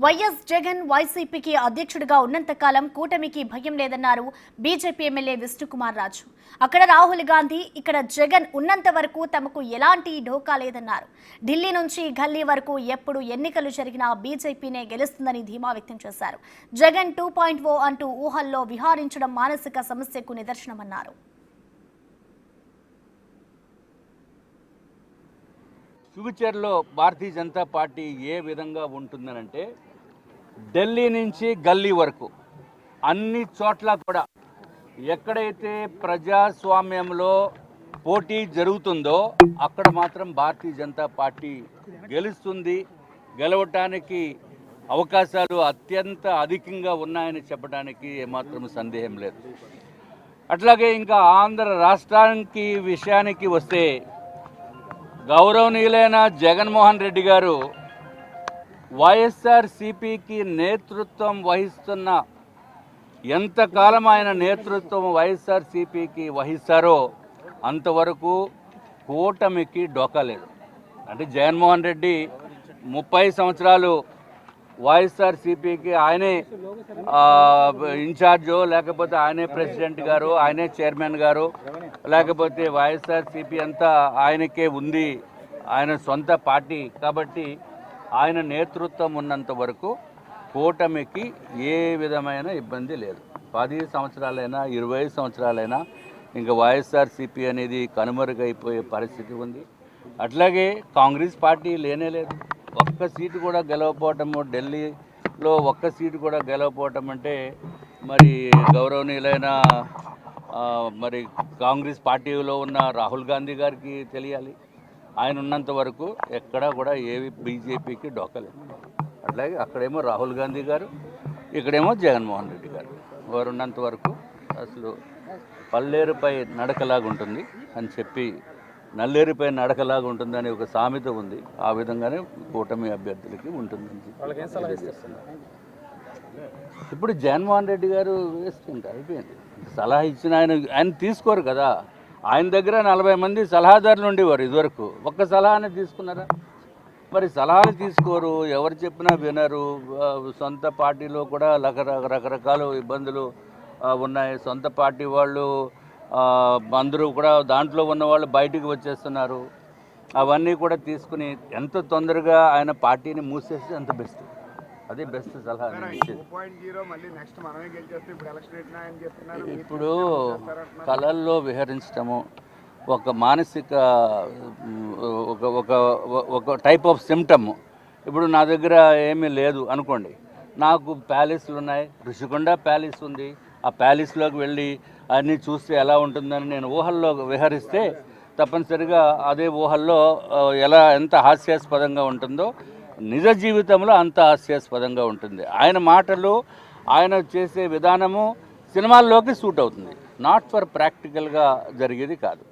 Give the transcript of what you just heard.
YS Jagan వైసీపీకి అధ్యక్షుడిగా ఉన్నంతకాలం కూటమికి భయం లేదన్నారు బీజేపీ ఎమ్మెల్యే విష్ణుకుమార్ రాజు. అక్కడ రాహుల్ గాంధీ, ఇక్కడ జగన్ ఉన్నంత వరకు తమకు ఎలాంటి ఢోకా లేదన్నారు. ఢిల్లీ నుంచి గల్లీ వరకు ఎప్పుడు ఎన్నికలు జరిగినా బీజేపీనే గెలుస్తుందని ధీమా వ్యక్తం చేశారు. జగన్ 2.0 అంటూ ఊహల్లో విహారించడం మానసిక సమస్యకు నిదర్శనమన్నారు. ఫ్యూచర్లో భారతీయ జనతా పార్టీ ఏ విధంగా ఉంటుందనంటే ఢిల్లీ నుంచి గల్లీ వరకు అన్ని చోట్ల కూడా ఎక్కడైతే ప్రజాస్వామ్యంలో పోటీ జరుగుతుందో అక్కడ మాత్రం భారతీయ జనతా పార్టీ గెలుస్తుంది. గెలవటానికి అవకాశాలు అత్యంత అధికంగా ఉన్నాయని చెప్పడానికి ఏమాత్రం సందేహం లేదు. అట్లాగే ఇంకా ఆంధ్ర రాష్ట్రానికి విషయానికి వస్తే గౌరవనీయులైన జగన్మోహన్ రెడ్డి గారు వైఎస్ఆర్సీపీకి నేతృత్వం వహిస్తున్న ఎంతకాలం ఆయన నేతృత్వం వైఎస్ఆర్సీపీకి వహిస్తారో అంతవరకు కూటమికి డోకా లేదు. అంటే జగన్మోహన్ రెడ్డి 30 సంవత్సరాలు వైఎస్ఆర్సీపీకి ఆయనే ఇన్ఛార్జో, లేకపోతే ఆయనే ప్రెసిడెంట్ గారు, ఆయనే చైర్మన్ గారు, లేకపోతే వైఎస్ఆర్సీపీ అంతా ఆయనకే ఉంది, ఆయన సొంత పార్టీ. కాబట్టి ఆయన నేతృత్వం ఉన్నంత వరకు కూటమికి ఏ విధమైన ఇబ్బంది లేదు. 10 సంవత్సరాలైనా 20 సంవత్సరాలైనా ఇంకా వైఎస్ఆర్సీపీ అనేది కనుమరుగైపోయే పరిస్థితి ఉంది. అట్లాగే కాంగ్రెస్ పార్టీ లేనే లేదు. ఒక్క సీటు కూడా గెలవపోవటము, ఢిల్లీలో ఒక్క సీటు కూడా గెలవపోవటం అంటే మరి గౌరవనీయులైన మరి కాంగ్రెస్ పార్టీలో ఉన్న రాహుల్ గాంధీ గారికి తెలియాలి. ఆయన ఉన్నంత వరకు ఎక్కడా కూడా ఏవి బీజేపీకి డోకలేదు. అట్లాగే అక్కడేమో రాహుల్ గాంధీ గారు, ఇక్కడేమో జగన్మోహన్ రెడ్డి గారు. వారు ఉన్నంత వరకు అసలు పల్లేరుపై నడకలాగుంటుంది అని చెప్పి నల్లేరుపై నడకలాగా ఉంటుందని ఒక సామెత ఉంది. ఆ విధంగానే కూటమి అభ్యర్థులకి ఉంటుందని ఇప్పుడు జగన్మోహన్ రెడ్డి గారు వేసుకుంటే అయిపోయింది. సలహా ఇచ్చిన ఆయన తీసుకోరు కదా. ఆయన దగ్గర 40 మంది సలహాదారులు ఉండేవారు ఇదివరకు. ఒక్క సలహానే తీసుకున్నారా? మరి సలహాలు తీసుకోరు, ఎవరు చెప్పినా వినరు. సొంత పార్టీలో కూడా రకరకాల ఇబ్బందులు ఉన్నాయి. సొంత పార్టీ వాళ్ళు అందరూ కూడా దాంట్లో ఉన్న వాళ్ళు బయటికి వచ్చేస్తున్నారు. అవన్నీ కూడా తీసుకుని ఎంత తొందరగా ఆయన పార్టీని మూసేస్తే అంత బెస్ట్. అదే బెస్ట్ సలహా. ఇప్పుడు కళల్లో విహరించడము ఒక మానసిక ఒక టైప్ ఆఫ్ సిమ్టమ్. ఇప్పుడు నా దగ్గర ఏమీ లేదు అనుకోండి, నాకు ప్యాలెస్లు ఉన్నాయి, ఋషికొండ ప్యాలెస్ ఉంది. ఆ ప్యాలెస్లోకి వెళ్ళి అన్నీ చూస్తే ఎలా ఉంటుందని నేను ఊహల్లో విహరిస్తే తప్పనిసరిగా అదే ఊహల్లో ఎంత హాస్యాస్పదంగా ఉంటుందో నిజ జీవితంలో అంత హాస్యాస్పదంగా ఉంటుంది. ఆయన మాటలు, ఆయన చేసే విధానము సినిమాల్లోకి సూట్ అవుతుంది. నాట్ ఫర్ ప్రాక్టికల్గా జరిగేది కాదు.